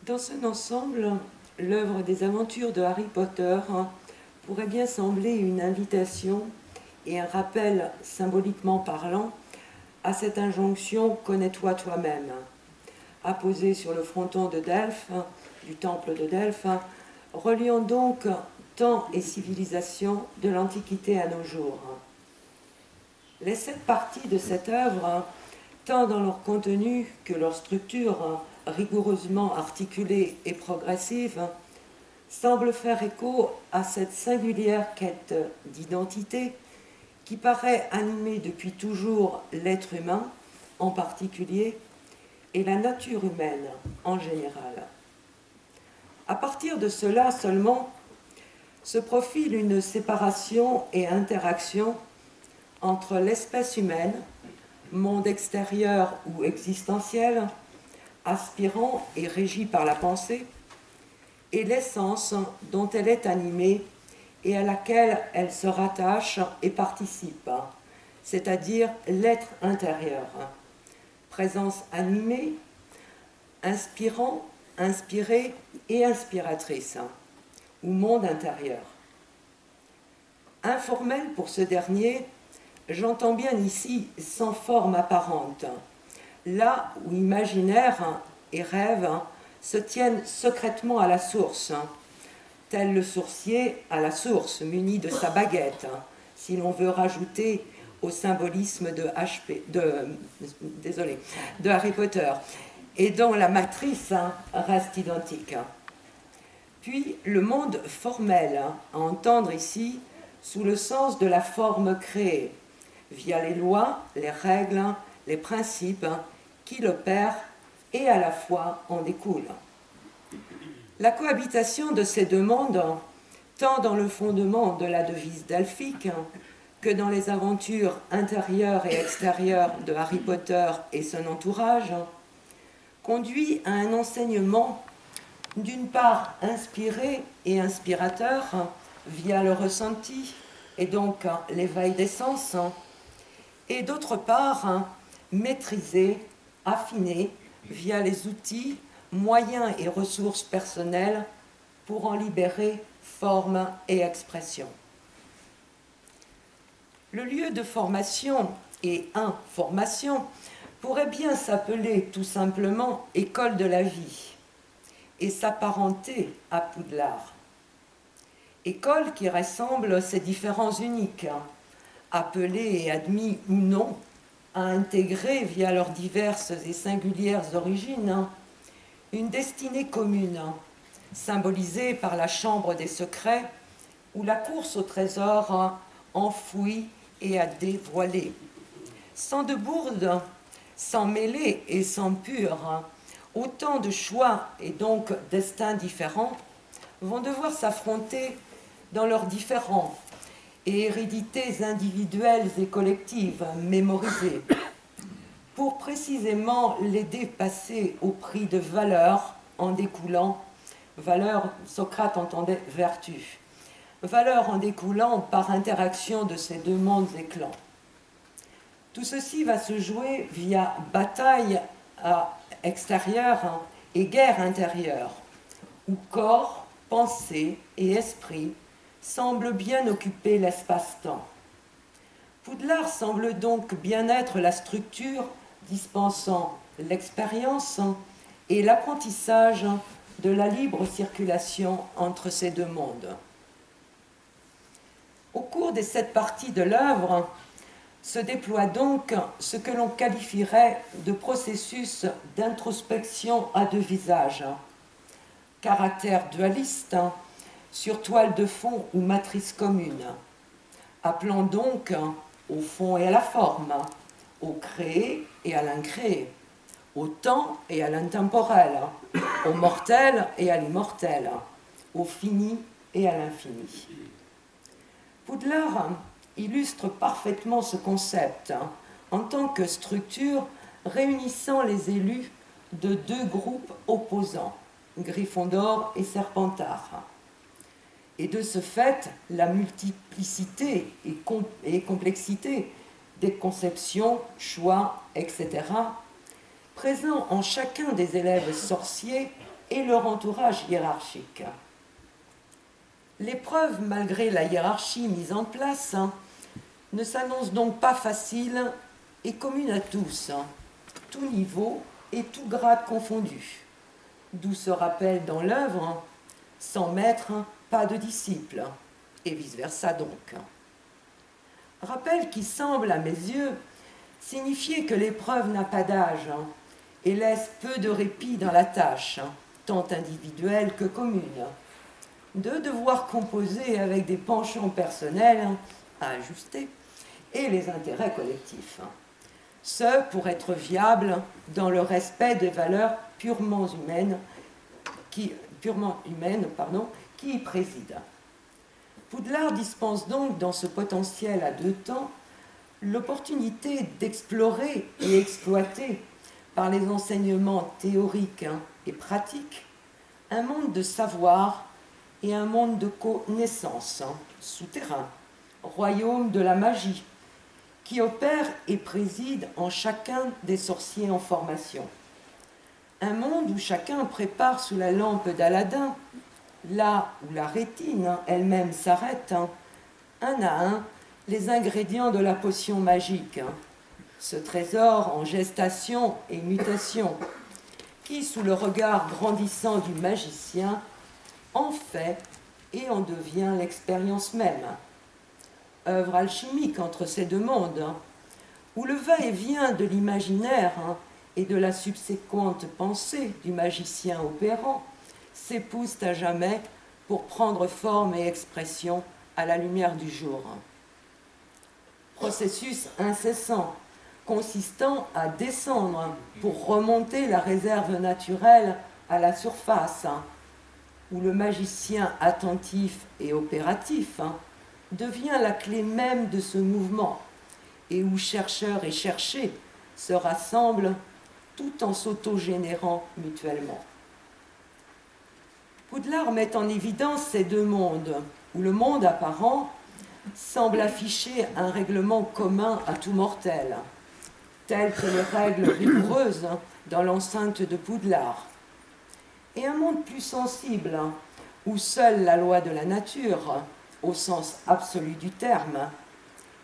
Dans son ensemble, l'œuvre des aventures de Harry Potter pourrait bien sembler une invitation et un rappel, symboliquement parlant, à cette injonction « connais-toi toi-même », apposée sur le fronton de Delphes, du temple de Delphes, reliant donc temps et civilisation de l'Antiquité à nos jours. Les 7 parties de cette œuvre, tant dans leur contenu que leur structure rigoureusement articulée et progressive, semblent faire écho à cette singulière quête d'identité qui paraît animer depuis toujours l'être humain en particulier et la nature humaine en général. À partir de cela seulement se profile une séparation et interaction entre l'espèce humaine, monde extérieur ou existentiel, aspirant et régi par la pensée, et l'essence dont elle est animée et à laquelle elle se rattache et participe, c'est-à-dire l'être intérieur, présence animée, inspirant, inspirée et inspiratrice, ou monde intérieur. Informel pour ce dernier, j'entends bien ici sans forme apparente, là où imaginaire et rêve se tiennent secrètement à la source, tel le sourcier à la source muni de sa baguette, si l'on veut rajouter au symbolisme de Harry Potter, et dont la matrice reste identique. Puis le monde formel, à entendre ici sous le sens de la forme créée, via les lois, les règles, les principes qui l'opèrent et à la fois en découlent. La cohabitation de ces deux mondes, tant dans le fondement de la devise delphique que dans les aventures intérieures et extérieures de Harry Potter et son entourage, conduit à un enseignement d'une part inspiré et inspirateur via le ressenti et donc l'éveil des sens, et d'autre part maîtrisé, affiné via les outils, moyens et ressources personnelles pour en libérer forme et expression. Le lieu de formation et information pourrait bien s'appeler tout simplement école de la vie et s'apparenter à Poudlard. École qui rassemble ces différents uniques, appelés et admis ou non à intégrer via leurs diverses et singulières origines une destinée commune, symbolisée par la chambre des secrets ou la course au trésor enfoui et à dévoiler. Sans de bourde, sans mêlée et sans pur, autant de choix et donc destins différents vont devoir s'affronter dans leurs différents et hérédités individuelles et collectives mémorisées pour précisément les dépasser au prix de valeurs en découlant, valeur, Socrate entendait vertu, valeurs en découlant par interaction de ces deux mondes et clans. Tout ceci va se jouer via bataille extérieure et guerre intérieure, où corps, pensée et esprit semblent bien occuper l'espace-temps. Poudlard semble donc bien être la structure dispensant l'expérience et l'apprentissage de la libre circulation entre ces deux mondes. Au cours des 7 parties de l'œuvre se déploie donc ce que l'on qualifierait de processus d'introspection à deux visages, caractère dualiste sur toile de fond ou matrice commune, appelant donc au fond et à la forme, au créé et à l'incréé, au temps et à l'intemporel, au mortel et à l'immortel, au fini et à l'infini. Poudlard illustre parfaitement ce concept en tant que structure réunissant les élus de 2 groupes opposants, Gryffondor et Serpentard. Et de ce fait, la multiplicité et complexité des conceptions, choix, etc., présents en chacun des élèves sorciers et leur entourage hiérarchique. L'épreuve, malgré la hiérarchie mise en place, ne s'annonce donc pas facile et commune à tous, tout niveau et tout grade confondus. D'où ce rappel dans l'œuvre, sans maître, pas de disciple, et vice-versa donc. Rappel qui semble, à mes yeux, signifier que l'épreuve n'a pas d'âge et laisse peu de répit dans la tâche, tant individuelle que commune. De devoir composer avec des penchants personnels à ajuster et les intérêts collectifs. Ce pour être viable dans le respect des valeurs purement humaines qui y président. Poudlard dispense donc dans ce potentiel à deux temps l'opportunité d'explorer et exploiter par les enseignements théoriques et pratiques un monde de savoir et un monde de connaissance souterrain, royaume de la magie, qui opère et préside en chacun des sorciers en formation. Un monde où chacun prépare sous la lampe d'Aladin, là où la rétine elle-même s'arrête, un à un, les ingrédients de la potion magique, ce trésor en gestation et mutation, qui, sous le regard grandissant du magicien, en fait et en devient l'expérience même. Œuvre alchimique entre ces deux mondes, où le va-et-vient de l'imaginaire et de la subséquente pensée du magicien opérant s'épousent à jamais pour prendre forme et expression à la lumière du jour. Processus incessant, consistant à descendre pour remonter la réserve naturelle à la surface, où le magicien attentif et opératif devient la clé même de ce mouvement, et où chercheurs et cherchés se rassemblent tout en s'autogénérant mutuellement. Poudlard met en évidence ces deux mondes, où le monde apparent semble afficher un règlement commun à tout mortel, tel que les règles rigoureuses dans l'enceinte de Poudlard, et un monde plus sensible, où seule la loi de la nature, au sens absolu du terme,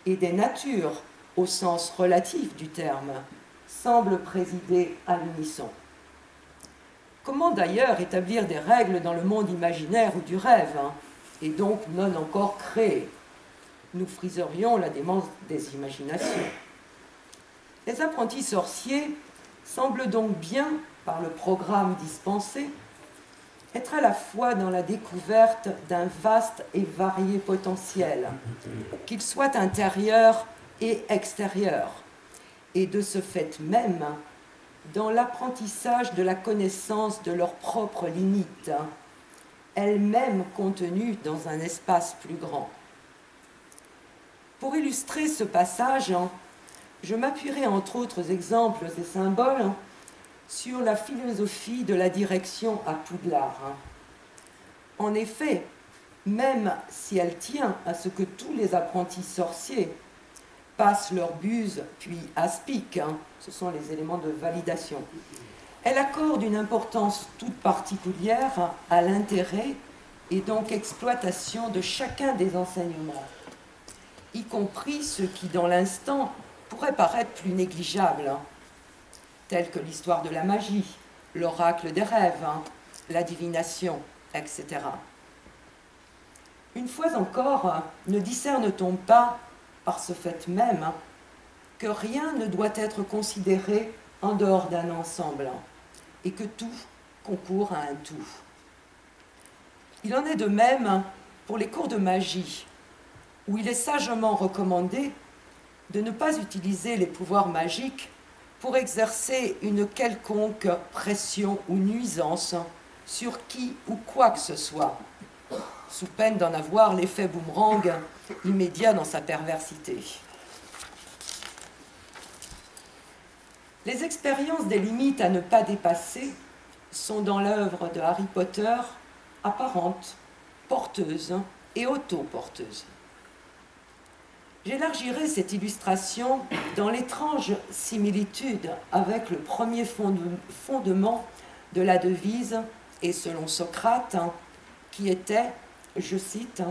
et des natures, au sens relatif du terme, semble présider à l'unisson. Comment d'ailleurs établir des règles dans le monde imaginaire ou du rêve, et donc non encore créé? Nous friserions la démence des imaginations. Les apprentis sorciers semblent donc bien, par le programme dispensé, être à la fois dans la découverte d'un vaste et varié potentiel, qu'il soit intérieur et extérieur, et de ce fait même dans l'apprentissage de la connaissance de leurs propres limites, elles-mêmes contenues dans un espace plus grand. Pour illustrer ce passage, je m'appuierai entre autres exemples et symboles sur la philosophie de la direction à Poudlard. En effet, même si elle tient à ce que tous les apprentis sorciers passent leur buse puis aspiquent, ce sont les éléments de validation, elle accorde une importance toute particulière à l'intérêt et donc exploitation de chacun des enseignements, y compris ceux qui, dans l'instant, pourraient paraître plus négligeables, tels que l'histoire de la magie, l'oracle des rêves, la divination, etc. Une fois encore, ne discerne-t-on pas, par ce fait même, que rien ne doit être considéré en dehors d'un ensemble, et que tout concourt à un tout. Il en est de même pour les cours de magie, où il est sagement recommandé de ne pas utiliser les pouvoirs magiques pour exercer une quelconque pression ou nuisance sur qui ou quoi que ce soit, sous peine d'en avoir l'effet boomerang immédiat dans sa perversité. Les expériences des limites à ne pas dépasser sont dans l'œuvre de Harry Potter apparentes, porteuses et autoporteuses. J'élargirai cette illustration dans l'étrange similitude avec le premier fondement de la devise et selon Socrate, qui était, je cite,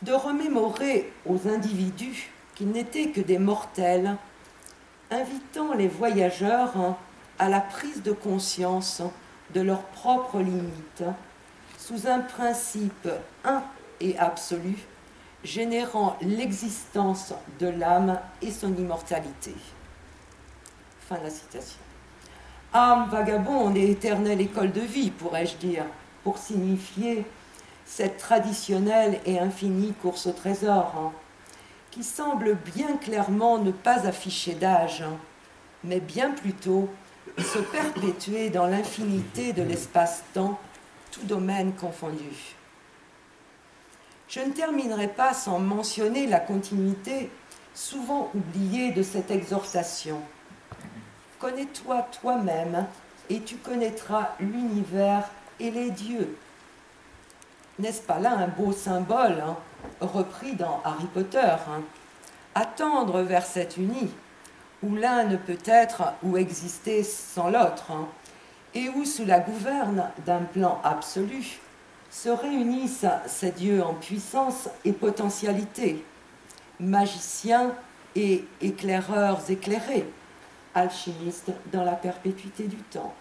de remémorer aux individus qu'ils n'étaient que des mortels, invitant les voyageurs à la prise de conscience de leurs propres limites, sous un principe un et absolu, générant l'existence de l'âme et son immortalité. Fin de la citation. Âme vagabonde et éternelle école de vie, pourrais-je dire, pour signifier cette traditionnelle et infinie course au trésor, qui semble bien clairement ne pas afficher d'âge, mais bien plutôt se perpétuer dans l'infinité de l'espace-temps, tout domaine confondu. Je ne terminerai pas sans mentionner la continuité souvent oubliée de cette exhortation. Connais-toi toi-même et tu connaîtras l'univers et les dieux. N'est-ce pas là un beau symbole, repris dans Harry Potter, attendre vers cet uni, où l'un ne peut être ou exister sans l'autre, et où, sous la gouverne d'un plan absolu, se réunissent ces dieux en puissance et potentialité, magiciens et éclaireurs éclairés, alchimistes dans la perpétuité du temps.